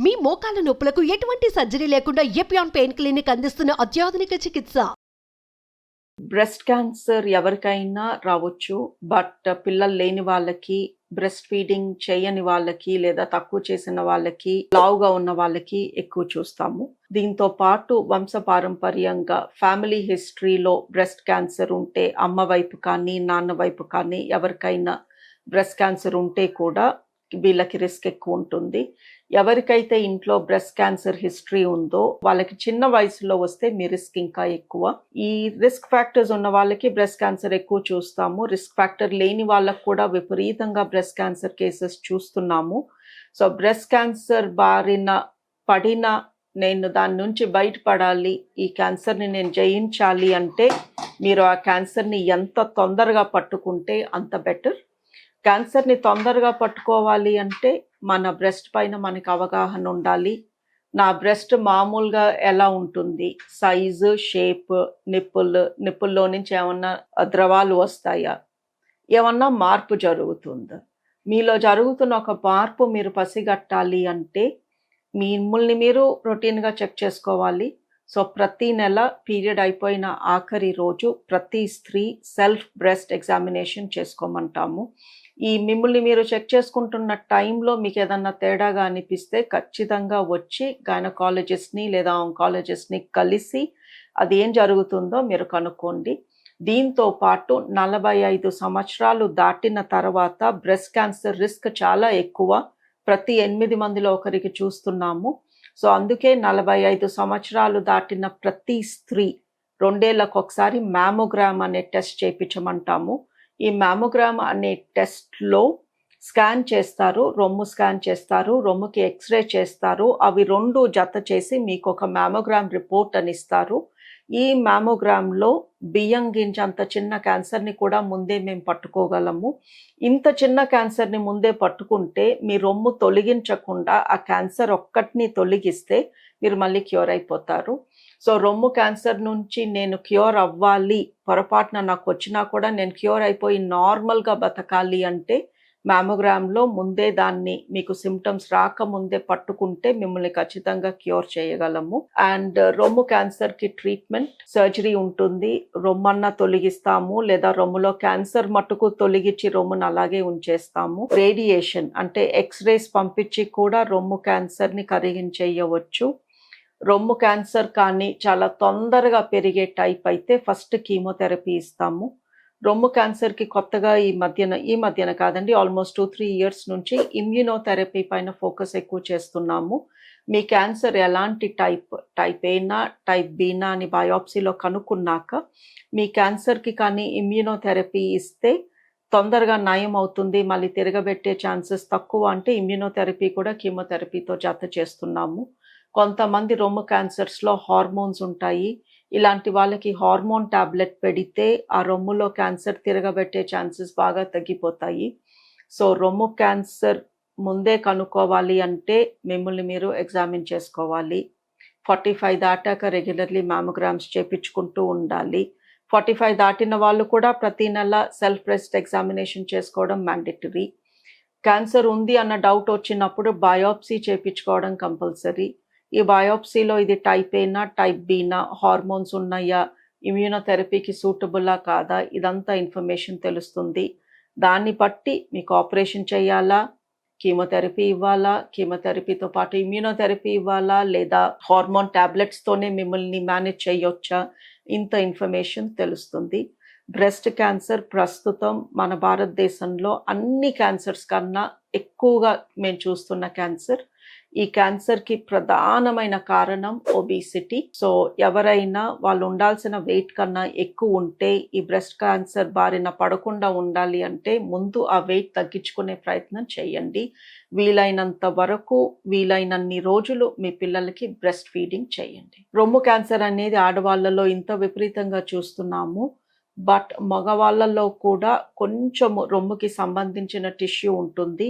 మీ మోకాల నొప్పులకు ఎటువంటి సర్జరీ లేకుండా ఎపియాన్ పెయిన్ క్లినిక్ అందిస్తున్న అత్యాధునిక చికిత్స. బ్రెస్ట్ క్యాన్సర్ ఎవరికైనా రావచ్చు. బట్ పిల్లలు లేని వాళ్ళకి, బ్రెస్ట్ ఫీడింగ్ చేయని వాళ్ళకి, లేదా తక్కువ చేసిన వాళ్ళకి, లావుగా ఉన్న వాళ్ళకి ఎక్కువ చూస్తాము. దీంతో పాటు వంశపారంపర్యంగా ఫ్యామిలీ హిస్టరీలో బ్రెస్ట్ క్యాన్సర్ ఉంటే, అమ్మ వైపు కానీ నాన్న వైపు కానీ ఎవరికైనా బ్రెస్ట్ క్యాన్సర్ ఉంటే కూడా వీళ్ళకి రిస్క్ ఎక్కువ ఉంటుంది. ఎవరికైతే ఇంట్లో బ్రెస్ట్ క్యాన్సర్ హిస్టరీ ఉందో వాళ్ళకి చిన్న వయసులో వస్తే మీ రిస్క్ ఇంకా ఎక్కువ. ఈ రిస్క్ ఫ్యాక్టర్స్ ఉన్న వాళ్ళకి బ్రెస్ట్ క్యాన్సర్ ఎక్కువ చూస్తాము. రిస్క్ ఫ్యాక్టర్ లేని వాళ్ళకు కూడా విపరీతంగా బ్రెస్ట్ క్యాన్సర్ కేసెస్ చూస్తున్నాము. సో బ్రెస్ట్ క్యాన్సర్ బారిన పడిన నేను దాని నుంచి బయటపడాలి, ఈ క్యాన్సర్ని నేను జయించాలి అంటే మీరు ఆ క్యాన్సర్ని ఎంత తొందరగా పట్టుకుంటే అంత బెటర్. క్యాన్సర్ని తొందరగా పట్టుకోవాలి అంటే మన బ్రెస్ట్ పైన మనకి అవగాహన ఉండాలి. నా బ్రెస్ట్ మామూలుగా ఎలా ఉంటుంది, సైజు, షేప్, నిప్పుల్లో నుంచి ఏమన్నా ద్రవాలు వస్తాయా, ఏమన్నా మార్పు జరుగుతుందా, మీలో జరుగుతున్న ఒక మార్పు మీరు పసిగట్టాలి అంటే మిమ్మల్ని మీరు రొటీన్గా చెక్ చేసుకోవాలి. సో ప్రతి నెల పీరియడ్ అయిపోయిన ఆఖరి రోజు ప్రతి స్త్రీ సెల్ఫ్ బ్రెస్ట్ ఎగ్జామినేషన్ చేసుకోమంటాము. ఈ మిమ్మల్ని మీరు చెక్ చేసుకుంటున్న టైంలో మీకు ఏదన్నా తేడాగా అనిపిస్తే ఖచ్చితంగా వచ్చి గైనకాలజిస్ట్ని లేదా ఆంకాలజిస్ట్ని కలిసి అది ఏం జరుగుతుందో మీరు కనుక్కోండి. దీంతో పాటు 45 సంవత్సరాలు దాటిన తర్వాత బ్రెస్ట్ క్యాన్సర్ రిస్క్ చాలా ఎక్కువ. ప్రతి 8 మందిలో ఒకరికి చూస్తున్నాము. సో అందుకే 45 సంవత్సరాలు దాటిన ప్రతి స్త్రీ 2 ఏళ్లకు ఒకసారి మ్యామోగ్రామ్ అనే టెస్ట్ చేయించమంటాము. ఈ మ్యామోగ్రామ్ అనే టెస్ట్లో స్కాన్ చేస్తారు, రొమ్ము స్కాన్ చేస్తారు, రొమ్ముకి ఎక్స్రే చేస్తారు. అవి 2 జత చేసి మీకు ఒక మ్యామోగ్రామ్ రిపోర్ట్ అని ఇస్తారు. ఈ మ్యామోగ్రామ్లో బియ్యం గింజ అంత చిన్న క్యాన్సర్ని కూడా ముందే మేము పట్టుకోగలము. ఇంత చిన్న క్యాన్సర్ని ముందే పట్టుకుంటే మీ రొమ్ము తొలగించకుండా ఆ క్యాన్సర్ ఒక్కటిని తొలగిస్తే మీరు మళ్ళీ క్యూర్ అయిపోతారు. సో రొమ్ము క్యాన్సర్ నుంచి నేను క్యూర్ అవ్వాలి, పొరపాటున నాకు వచ్చినా కూడా నేను క్యూర్ అయిపోయి నార్మల్గా బతకాలి అంటే మ్యామోగ్రామ్లో ముందే దాన్ని మీకు సిమ్టమ్స్ రాకముందే పట్టుకుంటే మిమ్మల్ని ఖచ్చితంగా క్యూర్ చేయగలము. అండ్ రొమ్ము క్యాన్సర్కి ట్రీట్మెంట్ సర్జరీ ఉంటుంది. రొమ్మన్న తొలగిస్తాము, లేదా రొమ్ములో క్యాన్సర్ మట్టుకు తొలగించి రొమ్మును అలాగే ఉంచేస్తాము. రేడియేషన్ అంటే ఎక్స్రేస్ పంపించి కూడా రొమ్ము క్యాన్సర్ని కరిగించేయవచ్చు. రొమ్ము క్యాన్సర్ కానీ చాలా తొందరగా పెరిగే టైప్ అయితే ఫస్ట్ కీమోథెరపీ ఇస్తాము. రొమ్ము క్యాన్సర్కి కొత్తగా ఈ మధ్యన కాదండి, ఆల్మోస్ట్ 2-3 ఇయర్స్ నుంచి ఇమ్యూనోథెరపీ పైన ఫోకస్ ఎక్కువ చేస్తున్నాము. మీ క్యాన్సర్ ఎలాంటి టైప్ ఏనా టైప్ బీనా అని బయాప్సీలో కనుక్కున్నాక మీ క్యాన్సర్కి కానీ ఇమ్యూనోథెరపీ ఇస్తే తొందరగా నయం అవుతుంది, మళ్ళీ తిరగబెట్టే ఛాన్సెస్ తక్కువ అంటే ఇమ్యూనోథెరపీ కూడా కీమోథెరపీతో జత చేస్తున్నాము. కొంతమంది రొమ్ము క్యాన్సర్స్లో హార్మోన్స్ ఉంటాయి. ఇలాంటి వాళ్ళకి హార్మోన్ టాబ్లెట్ పెడితే ఆ రొమ్ములో క్యాన్సర్ తిరగబెట్టే ఛాన్సెస్ బాగా తగ్గిపోతాయి. సో రొమ్ము క్యాన్సర్ ముందే కనుక్కోవాలి అంటే మిమ్మల్ని మీరు ఎగ్జామిన్ చేసుకోవాలి. 45 దాటాక రెగ్యులర్లీ మ్యామోగ్రామ్స్ చేయించుకుంటూ ఉండాలి. 45 దాటిన వాళ్ళు కూడా ప్రతి నెల సెల్ఫ్ బ్రెస్ట్ ఎగ్జామినేషన్ చేసుకోవడం మ్యాండేటరీ. క్యాన్సర్ ఉంది అన్న డౌట్ వచ్చినప్పుడు బయాప్సీ చేయించుకోవడం కంపల్సరీ. ఈ బయాప్సీలో ఇది టైప్ ఏనా టైప్ బీనా, హార్మోన్స్ ఉన్నాయా, ఇమ్యూనోథెరపీకి సూటబులా కాదా, ఇదంతా ఇన్ఫర్మేషన్ తెలుస్తుంది. దాన్ని బట్టి మీకు ఆపరేషన్ చేయాలా, కీమోథెరపీ ఇవ్వాలా, కీమోథెరపీతో పాటు ఇమ్యూనోథెరపీ ఇవ్వాలా, లేదా హార్మోన్ టాబ్లెట్స్తోనే మిమ్మల్ని మేనేజ్ చేయొచ్చా, ఇంత ఇన్ఫర్మేషన్ తెలుస్తుంది. బ్రెస్ట్ క్యాన్సర్ ప్రస్తుతం మన భారతదేశంలో అన్ని క్యాన్సర్స్ కన్నా ఎక్కువగా మేము చూస్తున్న క్యాన్సర్. ఈ క్యాన్సర్కి ప్రధానమైన కారణం ఒబిసిటీ. సో ఎవరైనా వాళ్ళు ఉండాల్సిన వెయిట్ కన్నా ఎక్కువ ఉంటే ఈ బ్రెస్ట్ క్యాన్సర్ బారిన పడకుండా ఉండాలి అంటే ముందు ఆ వెయిట్ తగ్గించుకునే ప్రయత్నం చేయండి. వీలైనంత వరకు వీలైనన్ని రోజులు మీ పిల్లలకి బ్రెస్ట్ ఫీడింగ్ చేయండి. రొమ్ము క్యాన్సర్ అనేది ఆడవాళ్ళలో ఇంత విపరీతంగా చూస్తున్నాము. బట్ మగవాళ్ళలో కూడా కొంచెము రొమ్ముకి సంబంధించిన టిష్యూ ఉంటుంది.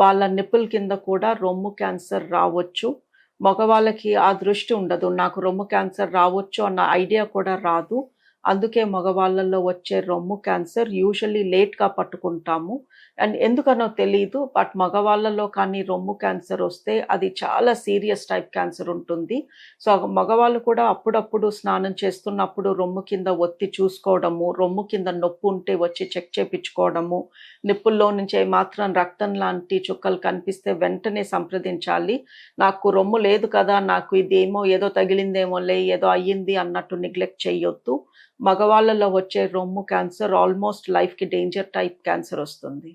వాళ్ళ నిప్పుల కింద కూడా రొమ్ము క్యాన్సర్ రావచ్చు. మగవాళ్ళకి ఆ దృష్టి ఉండదు, నాకు రొమ్ము క్యాన్సర్ రావచ్చు అన్న ఐడియా కూడా రాదు. అందుకే మగవాళ్ళలో వచ్చే రొమ్ము క్యాన్సర్ యూజువల్లీ లేట్‌గా పట్టుకుంటాము. అండ్ ఎందుకనో తెలీదు. బట్ మగవాళ్ళలో కానీ రొమ్ము క్యాన్సర్ వస్తే అది చాలా సీరియస్ టైప్ క్యాన్సర్ ఉంటుంది. సో, మగవాళ్ళు కూడా అప్పుడప్పుడు స్నానం చేస్తున్నప్పుడు రొమ్ము కింద ఒత్తి చూసుకోవడము, రొమ్ము కింద నొప్పి ఉంటే వచ్చి చెక్ చేపించుకోవడము, నిప్పుల్లో నుంచి ఏమాత్రం రక్తం లాంటి చుక్కలు కనిపిస్తే వెంటనే సంప్రదించాలి. నాకు రొమ్ము లేదు కదా! నాకు ఇదేమో ఏదో తగిలిందేమోలే, ఏదో అయ్యింది అన్నట్టు నెగ్లెక్ట్ చేయొద్దు. మగవాళ్ళలో వచ్చే రొమ్ము క్యాన్సర్ ఆల్మోస్ట్ లైఫ్‌కి డేంజర్ టైప్ క్యాన్సర్ వస్తుంది.